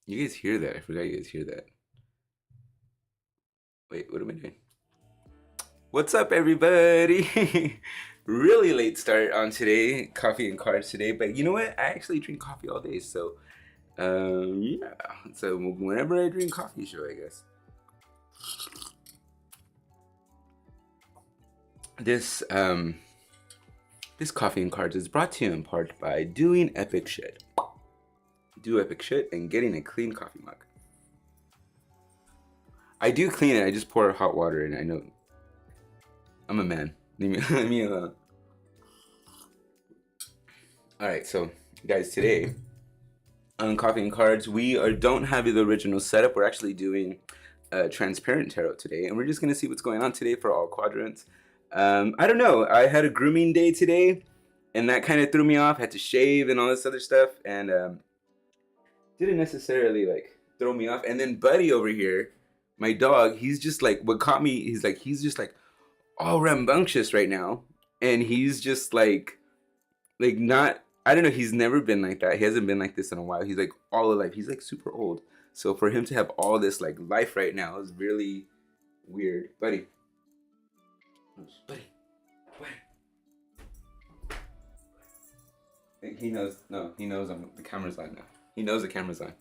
You guys hear that? I forgot you guys hear that. Wait, what am I doing? What's up, everybody? Really late start on today, coffee and cards today. But you know what? I actually drink coffee all day, so yeah. So whenever I drink coffee, sure, I guess. This this coffee and cards is brought to you in part by doing epic shit. Do epic shit and getting a clean coffee mug. I do clean it. I just pour hot water in. I know. I'm a man. Leave me alone. All right, so guys, today on Coffee and Cards, don't have the original setup. We're actually doing transparent tarot today, and we're just gonna see what's going on today for all quadrants. I don't know. I had a grooming day today, and that kind of threw me off. Had to shave and all this other stuff, and didn't necessarily like throw me off. And then Buddy over here, my dog, he's just like what caught me. He's just like all rambunctious right now, and he's just like not. I don't know. He's never been like that. He hasn't been like this in a while. He's like all alive. He's like super old. So for him to have all this like life right now is really weird. Buddy. Buddy. Buddy. He knows. No, he knows the camera's on now. He knows the camera's on.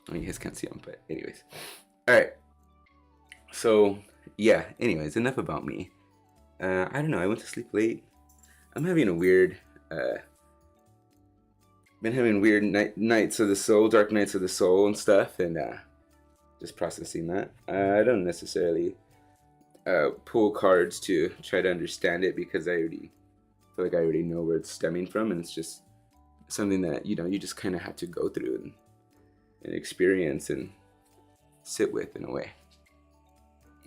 I mean, you guys can't see him, but anyways. All right. So yeah. Anyways, enough about me. I don't know. I went to sleep late. I'm having a weird. Been having weird nights of the soul, dark nights of the soul, and stuff, and just processing that. I don't necessarily pull cards to try to understand it because I already feel like I already know where it's stemming from, and it's just something that you just kind of have to go through and experience and sit with in a way,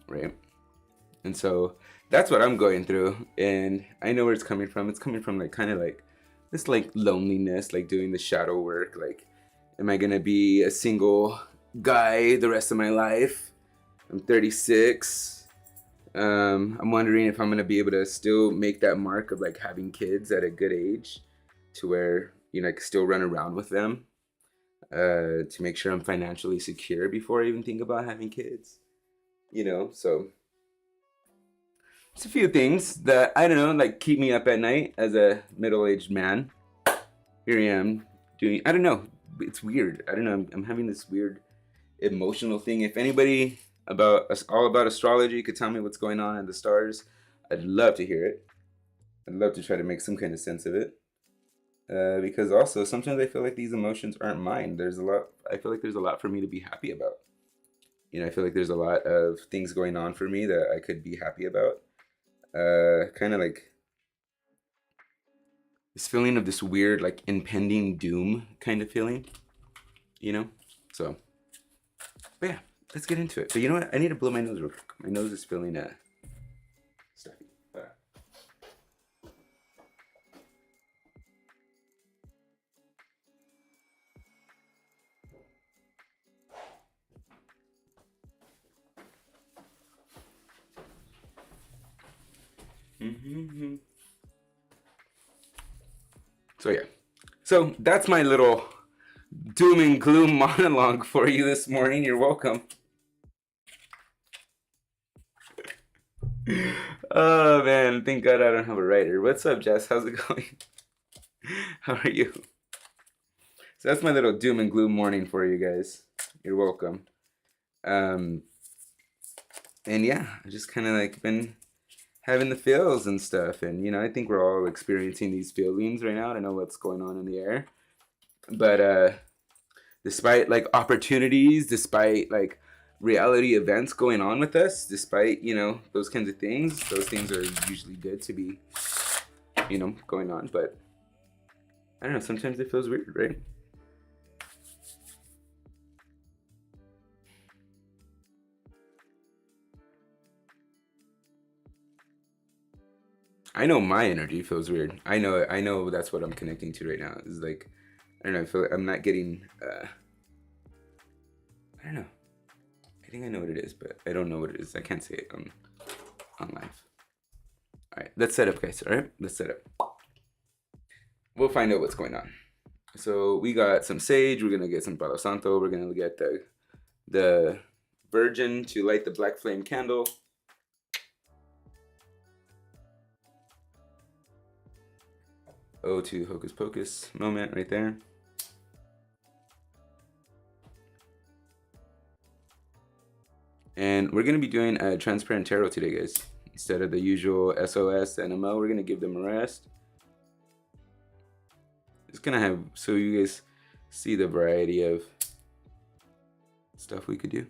right? And so that's what I'm going through, and I know where it's coming from. It's coming from like kind of like this like loneliness, like doing the shadow work. Like, am I gonna be a single guy the rest of my life? I'm 36. I'm wondering if I'm gonna be able to still make that mark of like having kids at a good age, to where I can still run around with them, to make sure I'm financially secure before I even think about having kids. So it's a few things that I don't know, like keep me up at night as a middle-aged man. Here I am doing. I don't know. It's weird. I don't know. I'm having this weird emotional thing. If anybody about us all about astrology could tell me what's going on in the stars, I'd love to hear it. I'd love to try to make some kind of sense of it. Because also sometimes I feel like these emotions aren't mine. There's a lot. I feel like there's a lot for me to be happy about. I feel like there's a lot of things going on for me that I could be happy about. Kind of like this feeling of this weird like impending doom kind of feeling, so but yeah, let's get into it. But you know what, I need to blow my nose real quick. My nose is feeling stuffy. So yeah, so that's my little doom and gloom monologue for you this morning. You're welcome. Oh man, thank God I don't have a writer. What's up, Jess? How's it going? How are you? So that's my little doom and gloom morning for you guys. You're welcome. And yeah, I just kind of like been having the feels and stuff, and I think we're all experiencing these feelings right now. I don't know what's going on in the air, but despite like opportunities, despite like reality events going on with us, despite those kinds of things, those things are usually good to be going on. But I don't know, sometimes it feels weird, right? I know my energy feels weird. I know that's what I'm connecting to right now. It's like, I don't know, I feel like I'm not getting I don't know. I think I know what it is, but I don't know what it is. I can't say it on live. All right, let's set up, guys. All right, let's set up. We'll find out what's going on. So we got some sage. We're gonna get some Palo Santo. We're gonna get the Virgin to light the black flame candle. To Hocus Pocus moment right there. And we're gonna be doing a transparent tarot today, guys. Instead of the usual SOS NML, we're gonna give them a rest. It's gonna have, so you guys see the variety of stuff we could do.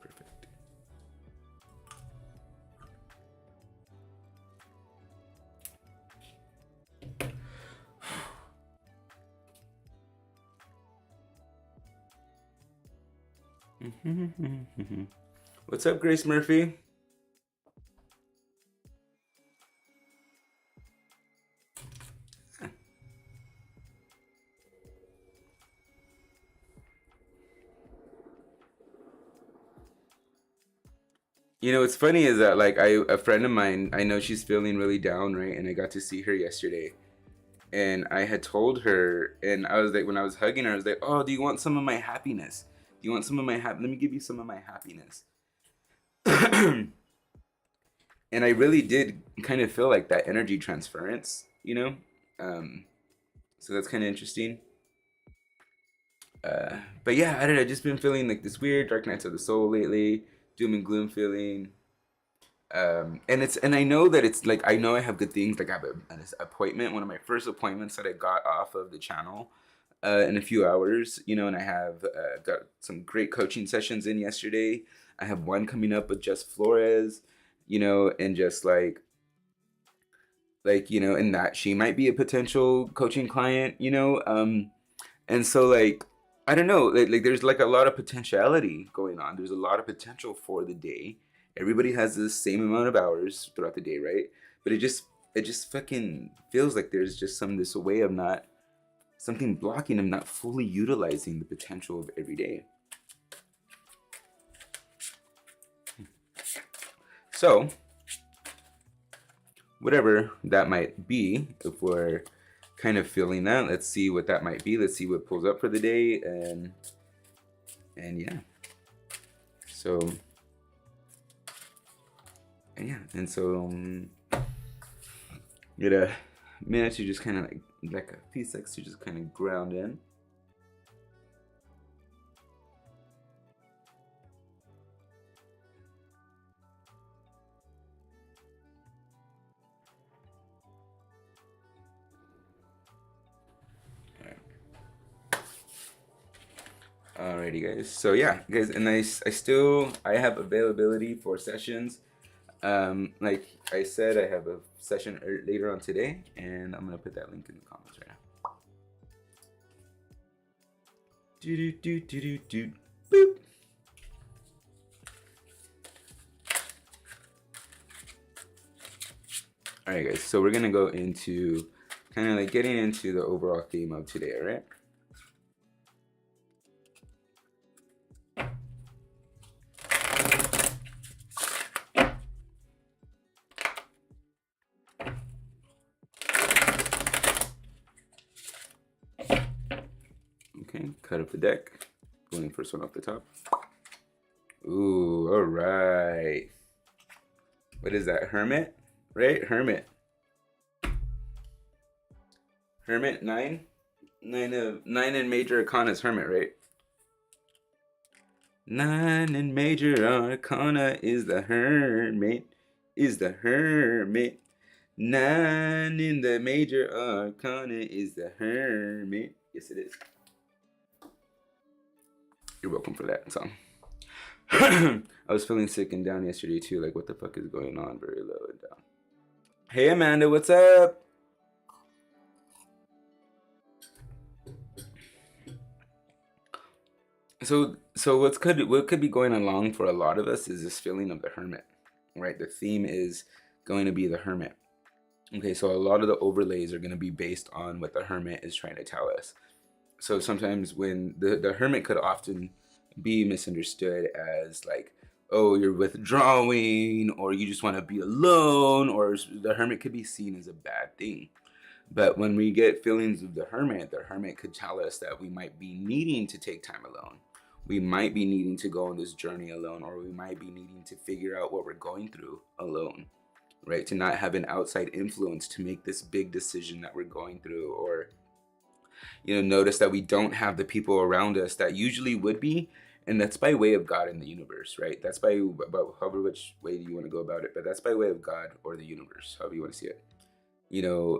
Perfect. What's up, Grace Murphy? You know, what's funny is that like a friend of mine, I know she's feeling really down, right? And I got to see her yesterday. And I had told her, and I was like, when I was hugging her, I was like, "Oh, do you want some of my happiness? Do you want some of my Let me give you some of my happiness." And I really did kind of feel like that energy transference, you know? So that's kind of interesting. But yeah, I don't know. I've just been feeling like this weird dark nights of the soul lately, doom and gloom feeling. And I know that it's like, I know I have good things. Like I have an appointment, one of my first appointments that I got off of the channel in a few hours, you know, and I have got some great coaching sessions in yesterday. I have one coming up with Jess Flores, you know, and just like, you know, and that she might be a potential coaching client, you know. And so like, I don't know, like there's like a lot of potentiality going on. There's a lot of potential for the day. Everybody has the same amount of hours throughout the day, right? But it just fucking feels like there's just this way of not, something blocking them, not fully utilizing the potential of every day. So whatever that might be, if we're kind of feeling that, let's see what that might be. Let's see what pulls up for the day, and yeah. So and so get a minute to just kind of like a few seconds to just kind of ground in. Alrighty, guys. So yeah, guys, and I have availability for sessions. Like I said, I have a session later on today, and I'm gonna put that link in the comments right now. Boop. Alright, guys. So we're gonna go into kind of like getting into the overall theme of today. All right. Okay, cut up the deck. Going first one off the top. Ooh, all right. What is that? Hermit, right? Hermit. Hermit 9. 9 in major arcana is Hermit, right? 9 in major arcana is the Hermit. Is the Hermit. 9 in the major arcana is the Hermit. Yes, it is. You're welcome for that song. I was feeling sick and down yesterday too. Like, what the fuck is going on? Very low and down. Hey, Amanda, what's up? So what could be going along for a lot of us is this feeling of the hermit, right? The theme is going to be the hermit. Okay, so a lot of the overlays are going to be based on what the hermit is trying to tell us. So sometimes when the hermit could often be misunderstood as like, oh, you're withdrawing, or you just want to be alone, or the hermit could be seen as a bad thing. But when we get feelings of the hermit could tell us that we might be needing to take time alone. We might be needing to go on this journey alone, or we might be needing to figure out what we're going through alone, right? To not have an outside influence to make this big decision that we're going through, or notice that we don't have the people around us that usually would be, and that's by way of God and the universe, right? That's by about however which way you want to go about it, but that's by way of God or the universe, however you want to see it.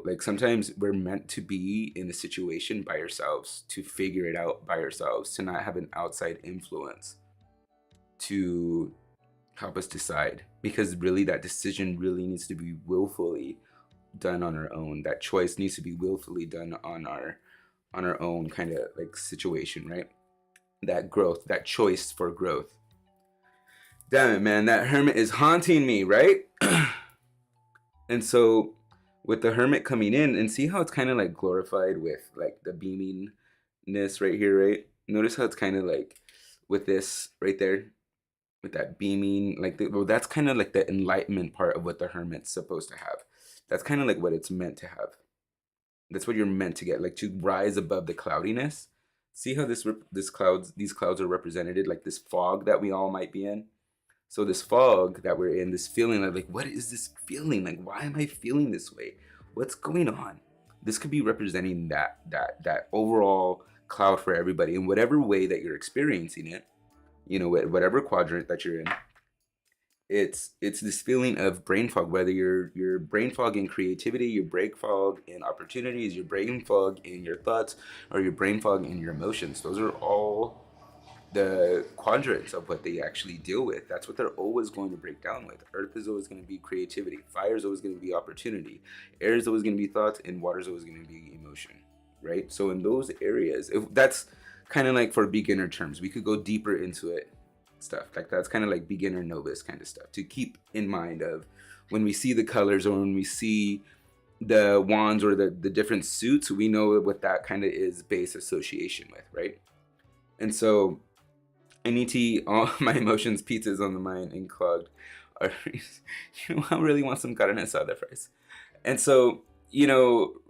Like sometimes we're meant to be in a situation by ourselves, to figure it out by ourselves, to not have an outside influence to help us decide, because really that decision really needs to be willfully done on our own. That choice needs to be willfully done on our own kind of like situation, right? That growth, that choice for growth. Damn it, man, that hermit is haunting me, right? And so with the hermit coming in, and see how it's kind of like glorified with like the beamingness right here, right? Notice how it's kind of like with this right there, with that beaming, like well, that's kind of like the enlightenment part of what the hermit's supposed to have. That's kind of like what it's meant to have. That's what you're meant to get, like to rise above the cloudiness. See how these clouds are represented like this fog that we all might be in. So this fog that we're in, this feeling of like, what is this feeling? Like, why am I feeling this way? What's going on? This could be representing that overall cloud for everybody in whatever way that you're experiencing it. Whatever quadrant that you're in. It's this feeling of brain fog, whether you're brain fog in creativity, your brain fog in opportunities, your brain fog in your thoughts, or your brain fog in your emotions. Those are all the quadrants of what they actually deal with. That's what they're always going to break down with. Earth is always going to be creativity. Fire is always going to be opportunity. Air is always going to be thoughts, and water is always going to be emotion, right? So in those areas, that's kind of like for beginner terms. We could go deeper into it, stuff like that's kind of like beginner novice kind of stuff to keep in mind of when we see the colors or when we see the wands or the different suits, we know what that kind of is base association with, right? And so I need to eat all my emotions, pizzas on the mind, and clogged arteries. I really want some carne asada fries. And so,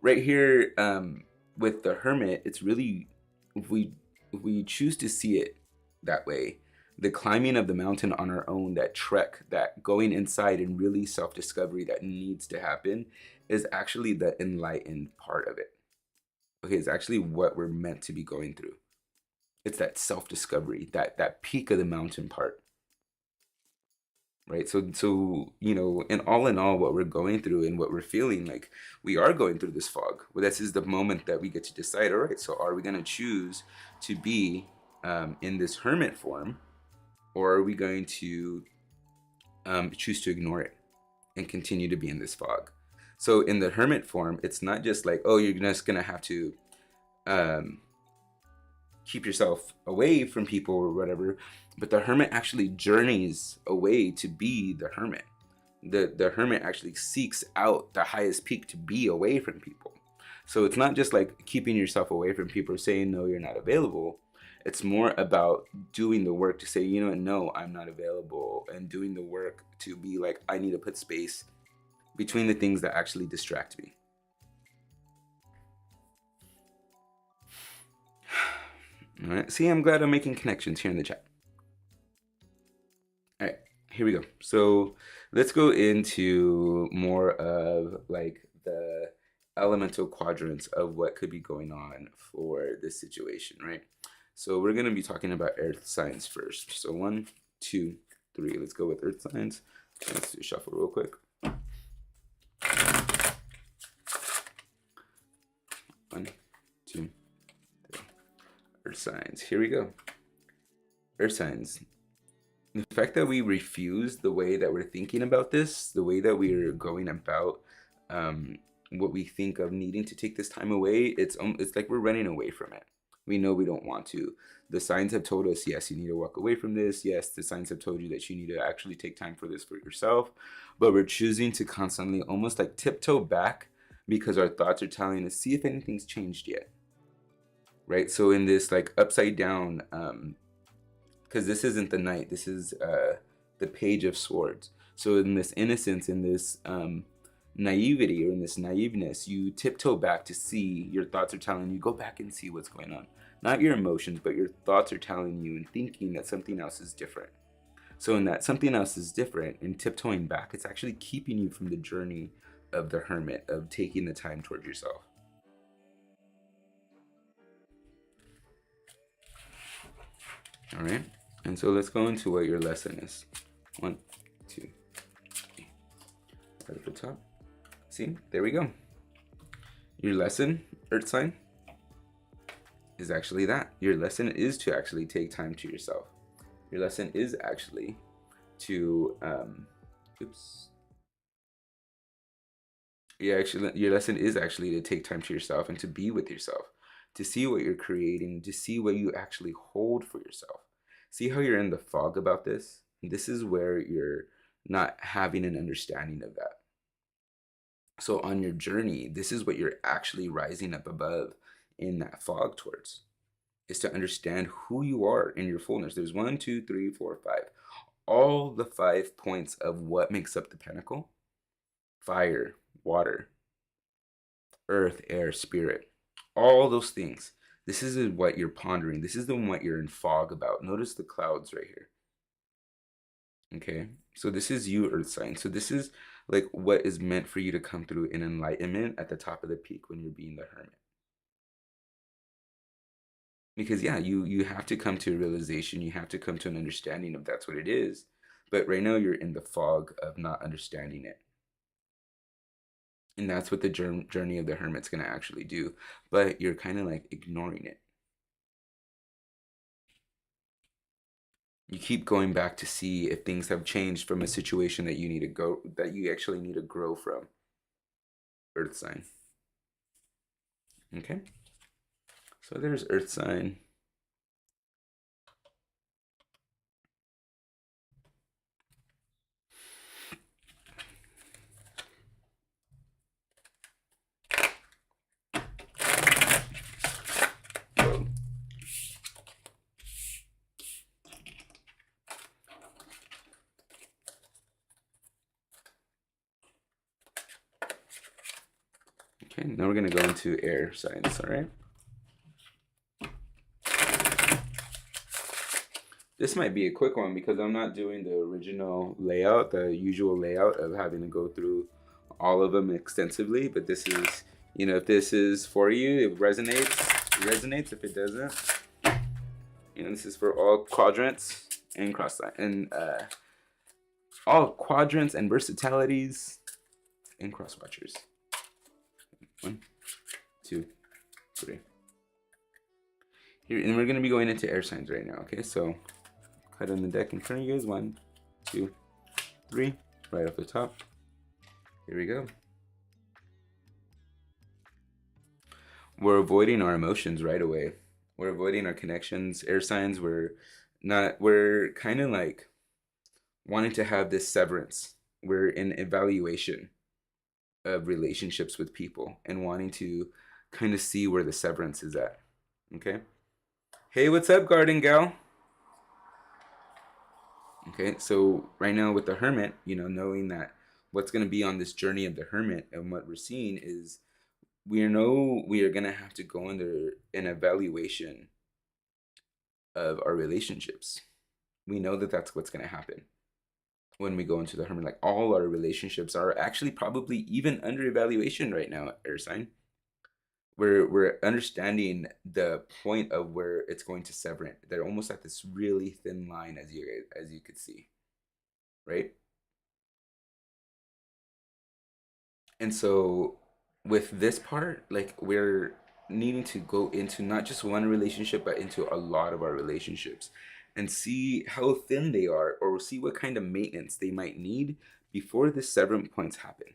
right here with the hermit, it's really, if we choose to see it that way, the climbing of the mountain on our own, that trek, that going inside and really self-discovery that needs to happen is actually the enlightened part of it. Okay, it's actually what we're meant to be going through. It's that self-discovery, that peak of the mountain part, right? So and all in all, what we're going through and what we're feeling, like we are going through this fog. Well, this is the moment that we get to decide. All right, so are we going to choose to be in this hermit form, or are we going to choose to ignore it and continue to be in this fog? So in the hermit form, it's not just like, oh, you're just going to have to keep yourself away from people or whatever, but the hermit actually journeys away to be the hermit. The hermit actually seeks out the highest peak to be away from people. So it's not just like keeping yourself away from people or saying no, you're not available. It's more about doing the work to say, no, I'm not available, and doing the work to be like, I need to put space between the things that actually distract me. All right. See, I'm glad I'm making connections here in the chat. All right, here we go. So let's go into more of like the elemental quadrants of what could be going on for this situation, right? So we're going to be talking about earth signs first. So 1, 2, 3. Let's go with earth signs. Let's do a shuffle real quick. 1, 2, 3. Earth signs. Here we go. Earth signs. The fact that we refuse the way that we're thinking about this, the way that we're going about what we think of needing to take this time away, it's like we're running away from it. We know we don't want to. The signs have told us, yes, you need to walk away from this. Yes, the signs have told you that you need to actually take time for this for yourself. But we're choosing to constantly almost like tiptoe back because our thoughts are telling us, see if anything's changed yet. Right? So in this like upside down, because this isn't the knight, this is the page of swords. So in this innocence, in this naivety, or in this naiveness, you tiptoe back to see, your thoughts are telling you, go back and see what's going on. Not your emotions, but your thoughts are telling you and thinking that something else is different. So in that something else is different and tiptoeing back, it's actually keeping you from the journey of the hermit, of taking the time towards yourself. All right. And so let's go into what your lesson is. 1, 2, 3. Right at the top. See, there we go. Your lesson, Earth sign, is actually that. Your lesson is to actually take time to yourself. Your lesson is actually to, your lesson is actually to take time to yourself and to be with yourself, to see what you're creating, to see what you actually hold for yourself. See how you're in the fog about this? This is where you're not having an understanding of that. So on your journey, this is what you're actually rising up above in that fog towards, is to understand who you are in your fullness. There's 1, 2, 3, 4, 5. All the 5 points of what makes up the pentacle: fire, water, earth, air, spirit. All those things. This is what you're pondering. This is the what you're in fog about. Notice the clouds right here. Okay, so this is you, Earth sign. So this is like what is meant for you to come through in enlightenment at the top of the peak when you're being the hermit. Because yeah, you have to come to a realization, you have to come to an understanding of that's what it is. But right now you're in the fog of not understanding it. And that's what the journey of the hermit's going to actually do. But you're kind of like ignoring it. You keep going back to see if things have changed from a situation that you need to go, that you actually need to grow from. Earth sign. Okay. So there's Earth sign. Okay, now we're going to go into air signs, all right? This might be a quick one because I'm not doing the original layout, the usual layout of having to go through all of them extensively, but this is, you know, if this is for you, it resonates. It resonates. If it doesn't, you know, this is for all quadrants and cross sign, and all quadrants and versatilities and cross watchers. 1, 2, 3. Here, and we're going to be going into air signs right now, okay? So cut on the deck in front of you guys. 1, 2, 3, right off the top. Here we go. We're avoiding our emotions right away. We're avoiding our connections. Air signs, we're kind of like wanting to have this severance. We're in evaluation of relationships with people and wanting to kind of see where the severance is at. Okay? Hey, what's up, garden gal? Okay, so right now with the hermit, you know, knowing that what's going to be on this journey of the hermit, and what we're seeing is we know we are going to have to go under an evaluation of our relationships. We know that that's what's going to happen when we go into the hermit. Like, all our relationships are actually probably even under evaluation right now, air sign. We're understanding the point of where it's going to sever it. They're almost at this really thin line, as you could see, right? And so with this part, like, we're needing to go into not just one relationship, but into a lot of our relationships and see how thin they are, or see what kind of maintenance they might need before the severance points happen.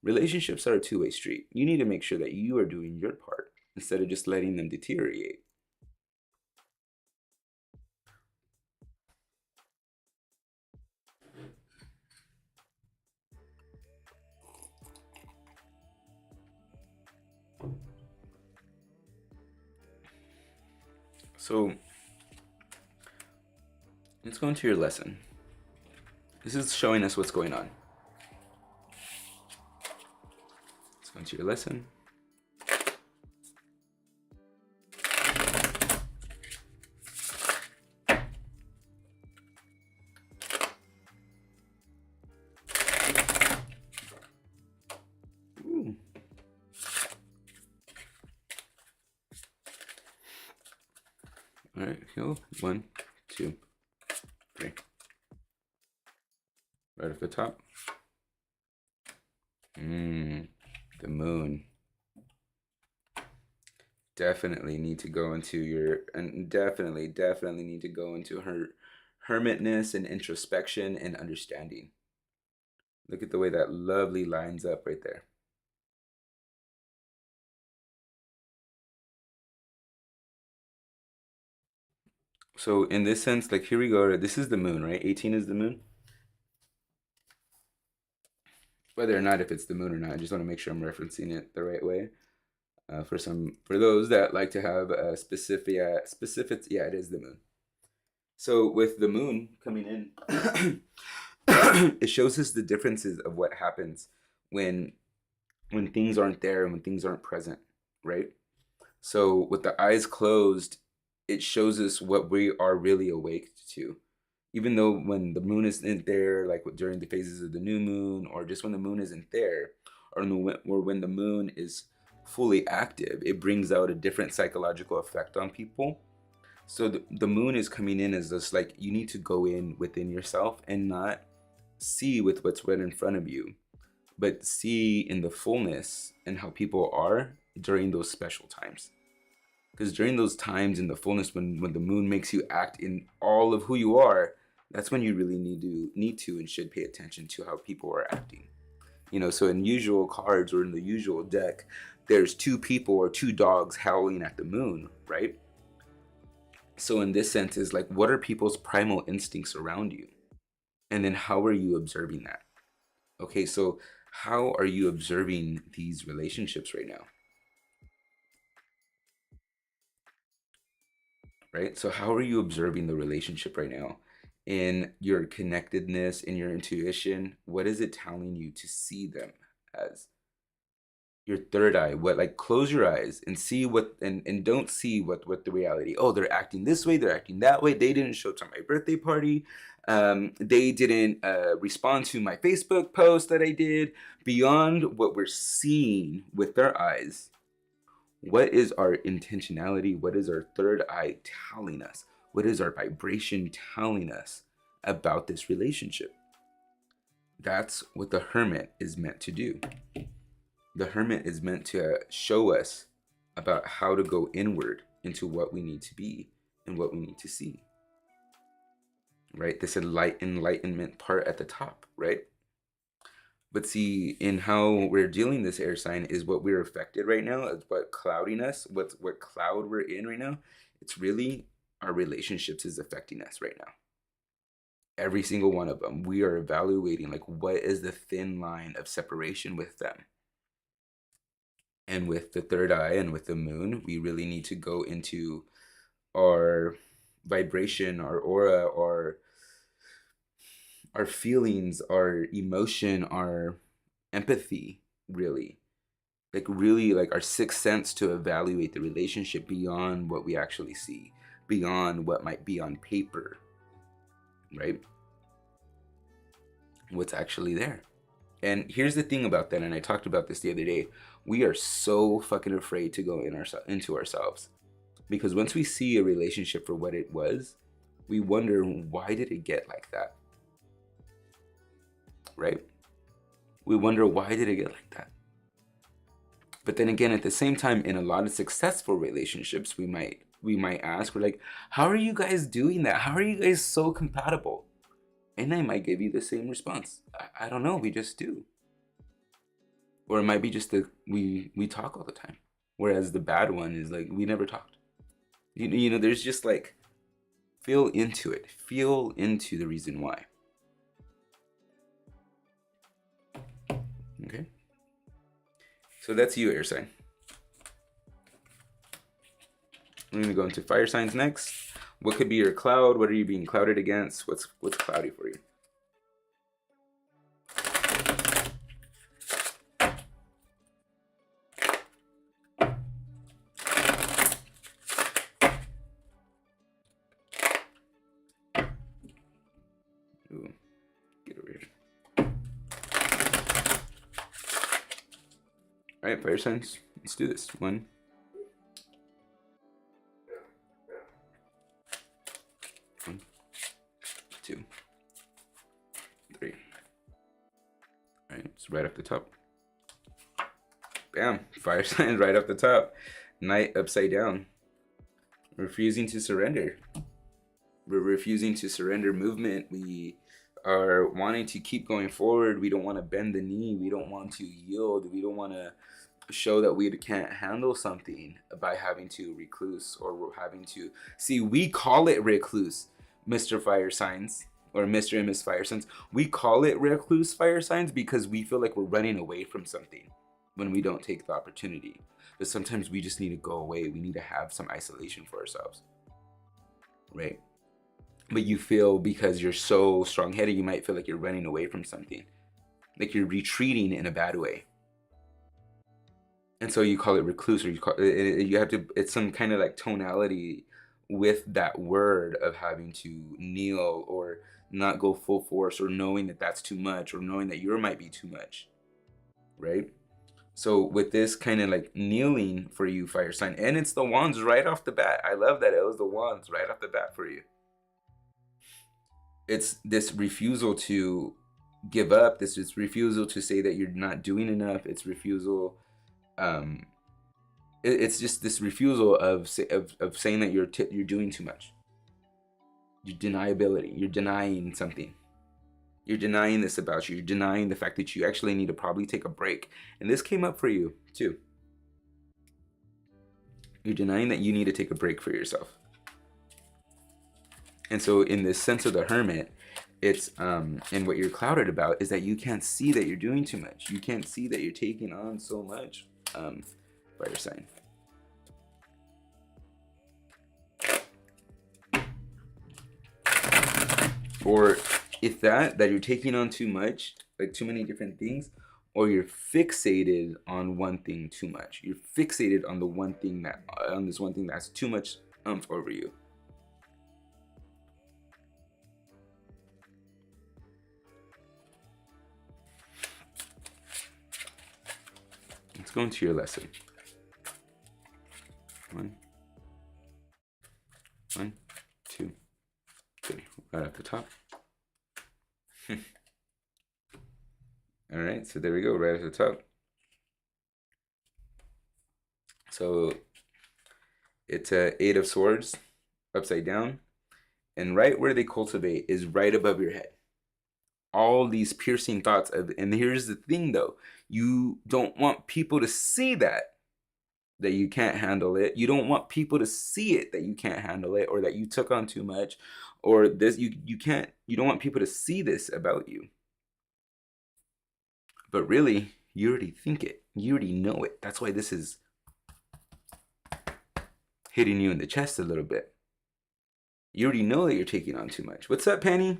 Relationships are a two-way street. You need to make sure that you are doing your part instead of just letting them deteriorate. So let's go into your lesson. This is showing us what's going on. Let's go into your lesson. Ooh. All right, go 1, 2, 3. Right at the top. The moon. Definitely need to go into your, and definitely need to go into her hermitness and introspection and understanding. Look at the way that lovely lines up right there. So in this sense, like here we go. This is the moon, right? 18 is the moon. Whether or not if it's the moon or not, I just want to make sure I'm referencing it the right way. For those that like to have a specific, yeah, it is the moon. So with the moon coming in, it shows us the differences of what happens when things aren't there and when things aren't present, right? So with the eyes closed, it shows us what we are really awake to. Even though when the moon isn't there, like during the phases of the new moon, or just when the moon isn't there, or when the moon is fully active, it brings out a different psychological effect on people. So the moon is coming in as this, like, you need to go in within yourself and not see with what's right in front of you, but see in the fullness and how people are during those special times. Because during those times in the fullness, when the moon makes you act in all of who you are, that's when you really need to and should pay attention to how people are acting. You know, so in usual cards or in the usual deck, there's 2 people or 2 dogs howling at the moon, right? So in this sense is like, what are people's primal instincts around you? And then how are you observing that? Okay, so how are you observing these relationships right now? Right? So how are you observing the relationship right now? In your connectedness, in your intuition, what is it telling you to see them as? Your third eye, what, like, close your eyes and see what, and don't see what the reality. Oh, they're acting this way, they're acting that way, they didn't show up to my birthday party, they didn't respond to my Facebook post that I did. Beyond what we're seeing with our eyes, what is our intentionality? What is our third eye telling us? What is our vibration telling us about this relationship? That's what the hermit is meant to do. The hermit is meant to show us about how to go inward into what we need to be and what we need to see. Right? This enlightenment part at the top, right? But see, in how we're dealing this air sign is what we're affected right now, is what clouding us, what cloud we're in right now. It's really our relationships is affecting us right now. Every single one of them. We are evaluating, like, what is the thin line of separation with them. And with the third eye and with the moon, we really need to go into our vibration, our aura, our feelings, our emotion, our empathy, really. Like, really, like, our sixth sense to evaluate the relationship beyond what we actually see, beyond what might be on paper, right? What's actually there. And here's the thing about that, and I talked about this the other day. We are so fucking afraid to go into ourselves. Because once we see a relationship for what it was, we wonder, why did it get like that? Right? We wonder, why did it get like that? But then again, at the same time, in a lot of successful relationships, we might ask, we're like, how are you guys doing that? How are you guys so compatible? And I might give you the same response. I don't know, we just do. Or it might be just that we talk all the time. Whereas the bad one is like, we never talked. You know, there's just like, feel into it. Feel into the reason why. Okay? So that's you, air sign. We're gonna go into fire signs next. What could be your cloud? What are you being clouded against? What's cloudy for you? Ooh, get over here. All right, fire signs. Let's do this. 1, 2, 3. All right, it's right up the top. Bam, fire signs right up the top. Knight upside down. Refusing to surrender. We're refusing to surrender movement. We are wanting to keep going forward. We don't want to bend the knee. We don't want to yield. We don't want to show that we can't handle something by having to recluse or having to see. We call it recluse, Mr. Fire Signs, or Mr. and Miss Fire Signs. We call it recluse fire signs because we feel like we're running away from something when we don't take the opportunity. But sometimes we just need to go away. We need to have some isolation for ourselves, right? But you feel, because you're so strong-headed, you might feel like you're running away from something, like you're retreating in a bad way. And so you call it recluse, or you call it, you have to, it's some kind of like tonality with that word of having to kneel or not go full force, or knowing that that's too much, or knowing that yours might be too much, right? So with this kind of like kneeling for you, fire sign, and it's the wands right off the bat. I love that it was the wands right off the bat for you. It's this refusal to give up. This is refusal to say that you're not doing enough. It's refusal. It's just this refusal of saying that you're doing too much. Your deniability. You're denying something. You're denying this about you. You're denying the fact that you actually need to probably take a break. And this came up for you too. You're denying that you need to take a break for yourself. And so in this sense of the hermit, it's and what you're clouded about is that you can't see that you're doing too much. You can't see that you're taking on so much, fire sign. Or if that you're taking on too much, like too many different things, or you're fixated on one thing too much. You're fixated on the one thing that on this one thing that's too much over you. Let's go into your lesson. 1, 2, 3. Right at the top. All right, so there we go, right at the top. So it's a 8 of Swords upside down, and right where they cultivate is right above your head. All these piercing thoughts of, and here's the thing though, you don't want people to see that you can't handle it. You don't want people to see it that you can't handle it, or that you took on too much, or this you don't want people to see this about you. But really, you already think it. You already know it. That's why this is hitting you in the chest a little bit. You already know that you're taking on too much. What's up, Penny?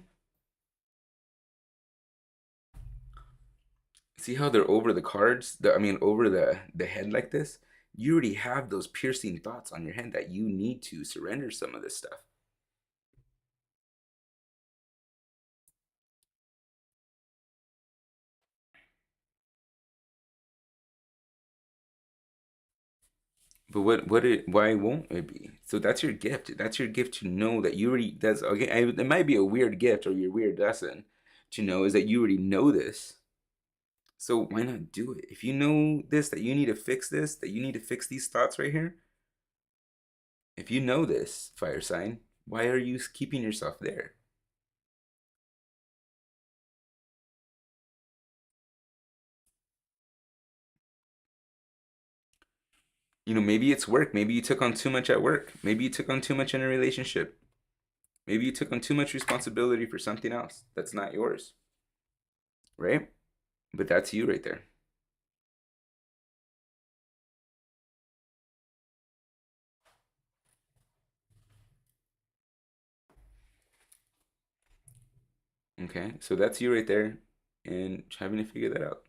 See how they're over the cards? Over the head like this? You already have those piercing thoughts on your head that you need to surrender some of this stuff. But why won't it be? So that's your gift. That's your gift to know that you already, that's okay. It might be a weird gift or your weird lesson to know, is that you already know this. So why not do it? If you know this, that you need to fix this, that you need to fix these thoughts right here. If you know this, fire sign, why are you keeping yourself there? You know, maybe it's work. Maybe you took on too much at work. Maybe you took on too much in a relationship. Maybe you took on too much responsibility for something else that's not yours. Right? But that's you right there. Okay, so that's you right there, and having to figure that out.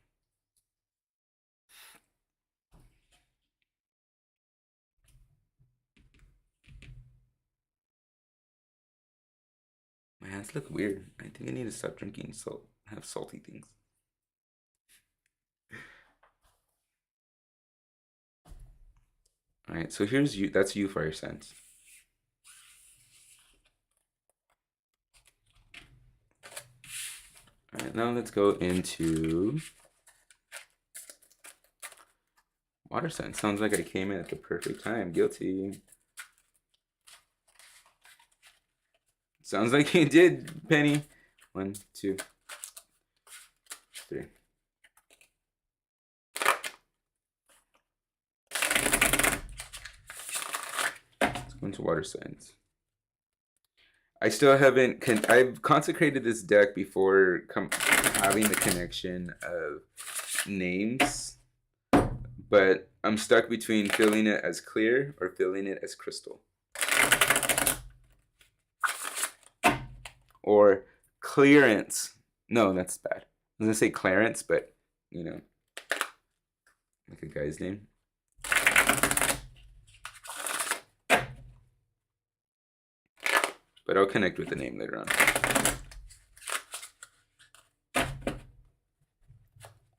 My hands look weird. I think I need to stop drinking salt, have salty things. All right, so here's you. That's you, fire sense. All right, now let's go into water sense. Sounds like I came in at the perfect time. Guilty. Sounds like you did, Penny. 1, 2, 3. Let's go into water signs. I still haven't. I've consecrated this deck before having the connection of names, but I'm stuck between feeling it as clear or feeling it as crystal. Or clearance. No, that's bad. I was gonna say Clarence, but you know, like a guy's name. But I'll connect with the name later on.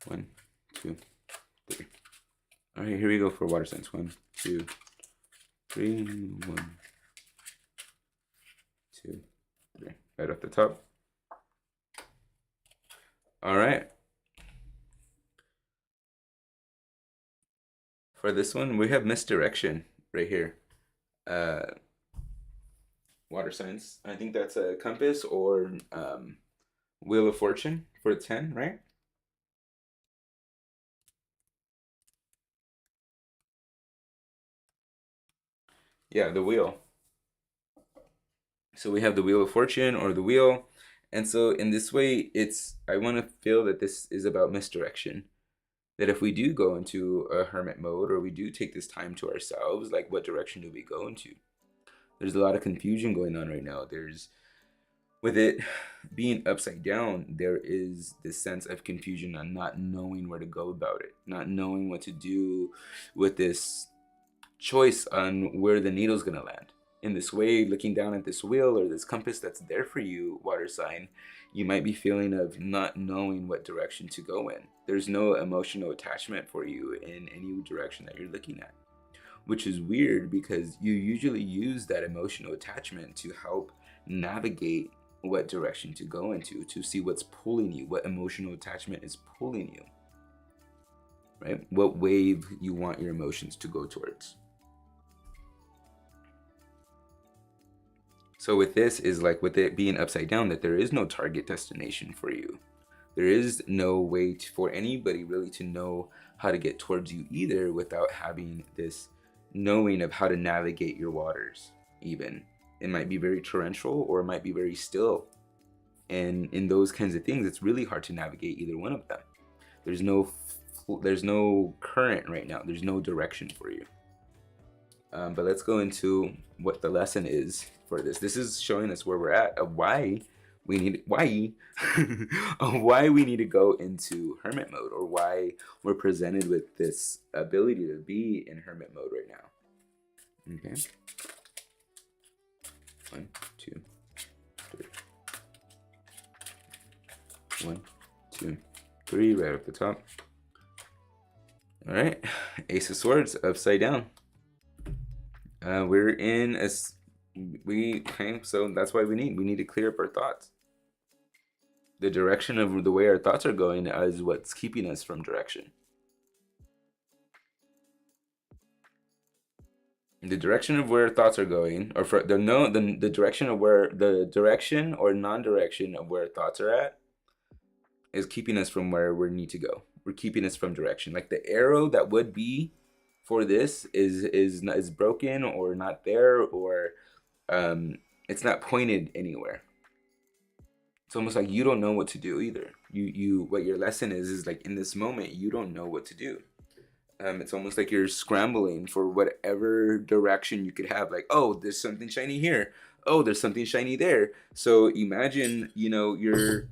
1, 2, 3. All right, here we go for water signs. 1, 2, 3. 1, 2, 3. Right off the top. All right. For this one, we have misdirection right here. Water signs. I think that's a compass or Wheel of Fortune for 10, right? Yeah, the wheel. So we have the Wheel of Fortune or the wheel. And so in this way, I want to feel that this is about misdirection. That if we do go into a hermit mode or we do take this time to ourselves, like what direction do we go into? There's a lot of confusion going on right now. With it being upside down, there is this sense of confusion on not knowing where to go about it, not knowing what to do with this choice on where the needle's going to land. In this way, looking down at this wheel or this compass that's there for you, water sign, you might be feeling of not knowing what direction to go in. There's no emotional attachment for you in any direction that you're looking at, which is weird because you usually use that emotional attachment to help navigate what direction to go into, to see what's pulling you, what emotional attachment is pulling you, right? What wave you want your emotions to go towards. So with this is like with it being upside down, that there is no target destination for you. There is no way for anybody really to know how to get towards you either without having this knowing of how to navigate your waters. Even it might be very torrential or it might be very still, and in those kinds of things it's really hard to navigate either one of them. There's no current right now. There's no direction for you. But let's go into what the lesson is for this. This is showing us where we're at, of why we need why we need to go into hermit mode, or why we're presented with this ability to be in hermit mode right now. Okay. 1, 2, 3. 1, 2, 3, right off the top. All right, Ace of Swords upside down. We're in a so that's why we need to clear up our thoughts. The direction of the way our thoughts are going is what's keeping us from direction. The direction of where thoughts are going, or for the direction of where the direction or non-direction of where thoughts are at, is keeping us from where we need to go. We're keeping us from direction. Like the arrow that would be for this is broken or not there, or it's not pointed anywhere. It's almost like you don't know what to do either. What your lesson is like in this moment you don't know what to do. It's almost like you're scrambling for whatever direction you could have. Like, oh, there's something shiny here. oh, there's something shiny there. So imagine, you know, you're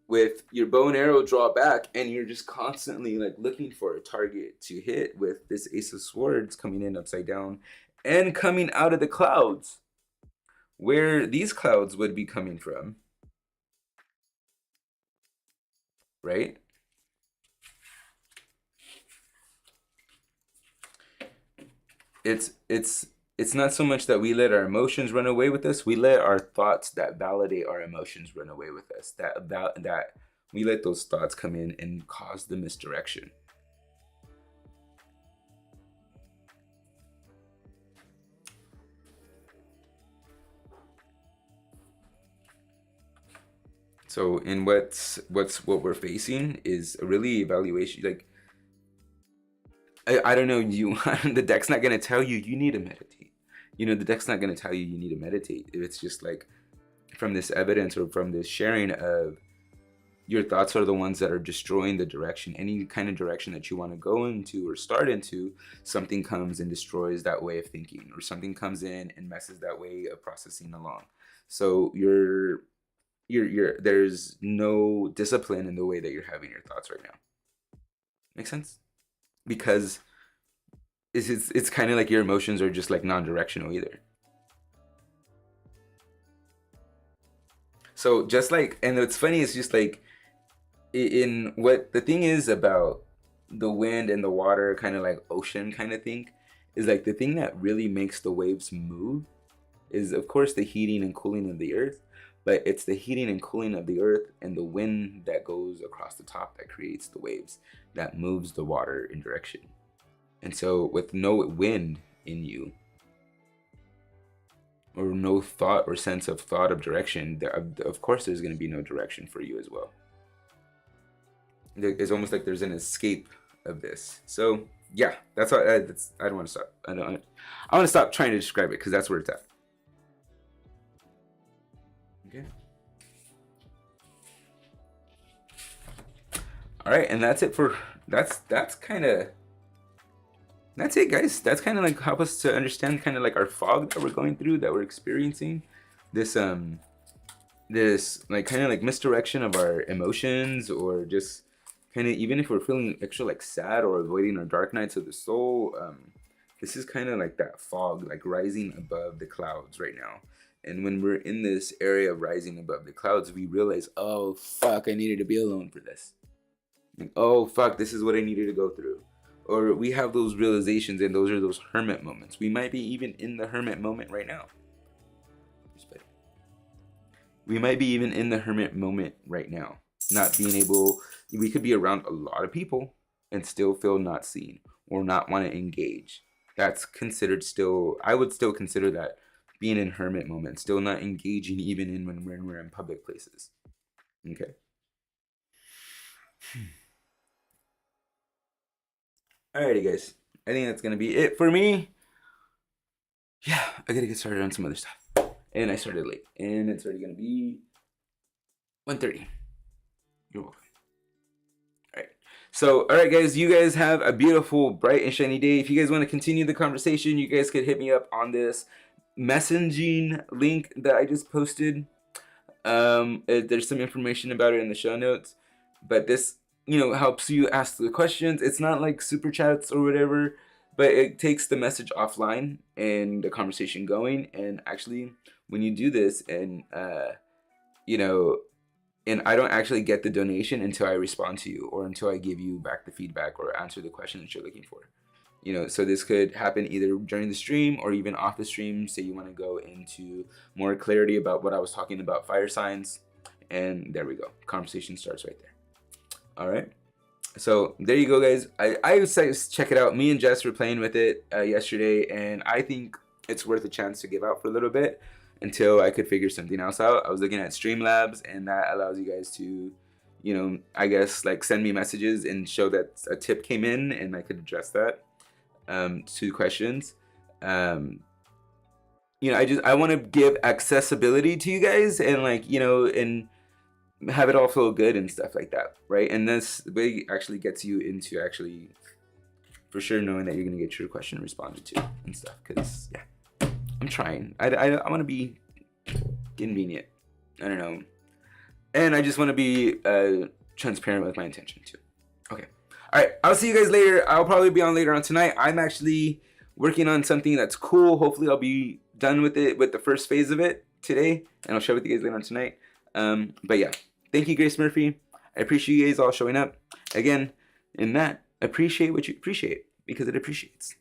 with your bow and arrow draw back, and you're just constantly like looking for a target to hit with this Ace of Swords coming in upside down and coming out of the clouds. Where these clouds would be coming from, right? It's not so much that we let our emotions run away with us. We let our thoughts that validate our emotions run away with us. That we let those thoughts come in and cause the misdirection. So in what we're facing is a really evaluation. Like I don't know, you the deck's not gonna tell you need to meditate. You know, the deck's not gonna tell you need to meditate. It's just like from this evidence or from this sharing of your thoughts are the ones that are destroying the direction. Any kind of direction that you want to go into or start into, something comes and destroys that way of thinking, or something comes in and messes that way of processing along. So you're there's no discipline in the way that you're having your thoughts right now. Make sense? Because it's kind of like your emotions are just like non-directional either. So just like, and what's funny is just like in what the thing is about the wind and the water, kind of like ocean kind of thing, is like the thing that really makes the waves move is of course the heating and cooling of the earth, but it's the heating and cooling of the earth and the wind that goes across the top that creates the waves, that moves the water in direction. And so with no wind in you, or no thought or sense of thought of direction, of course there's going to be no direction for you as well. It's almost like there's an escape of this. So yeah, that's why I don't want to stop. I want to stop trying to describe it because that's where it's at. Okay. All right, and that's it for that's it, guys. That's kind of like help us to understand kind of like our fog that we're going through, that we're experiencing. This this like kind of like misdirection of our emotions, or just kind of even if we're feeling extra like sad or avoiding our dark nights of the soul. This is kind of like that fog, like rising above the clouds right now. And when we're in this area of rising above the clouds, we realize, oh fuck, I needed to be alone for this. Like, oh fuck, this is what I needed to go through. Or we have those realizations, and those are those hermit moments. We might be even in the hermit moment right now. We might be even in the hermit moment right now. Not being able, we could be around a lot of people and still feel not seen or not want to engage. That's considered still, I would still consider that being in hermit moment, still not engaging even in when we're in public places. Okay. Alrighty, guys. I think that's gonna be it for me. Yeah, I gotta get started on some other stuff. And I started late. And it's already gonna be 1:30. You're welcome. Alright. So, alright guys, you guys have a beautiful, bright, and shiny day. If you guys want to continue the conversation, you guys could hit me up on this messaging link that I just posted. There's some information about it in the show notes. But this, you know, helps you ask the questions. It's not like super chats or whatever, but it takes the message offline and the conversation going. And actually, when you do this, and you know, and I don't actually get the donation until I respond to you, or until I give you back the feedback or answer the question that you're looking for. You know, so this could happen either during the stream or even off the stream. Say you want to go into more clarity about what I was talking about, fire signs, and there we go. Conversation starts right there. All right. So there you go, guys. I would say check it out. Me and Jess were playing with it yesterday, and I think it's worth a chance to give out for a little bit until I could figure something else out. I was looking at Streamlabs, and that allows you guys to, you know, I guess like send me messages and show that a tip came in, and I could address that. 2 questions. You know, I want to give accessibility to you guys, and like, you know, and have it all feel good and stuff like that, right? And this way actually gets you into actually for sure knowing that you're gonna get your question responded to and stuff. Because yeah, I'm trying. I want to be convenient. I don't know. And I just want to be transparent with my intention too. Okay. All right. I'll see you guys later. I'll probably be on later on tonight. I'm actually working on something that's cool. Hopefully I'll be done with it, with the first phase of it today. And I'll share with you guys later on tonight. But yeah. Thank you, Grace Murphy. I appreciate you guys all showing up. Again, in that, appreciate what you appreciate because it appreciates.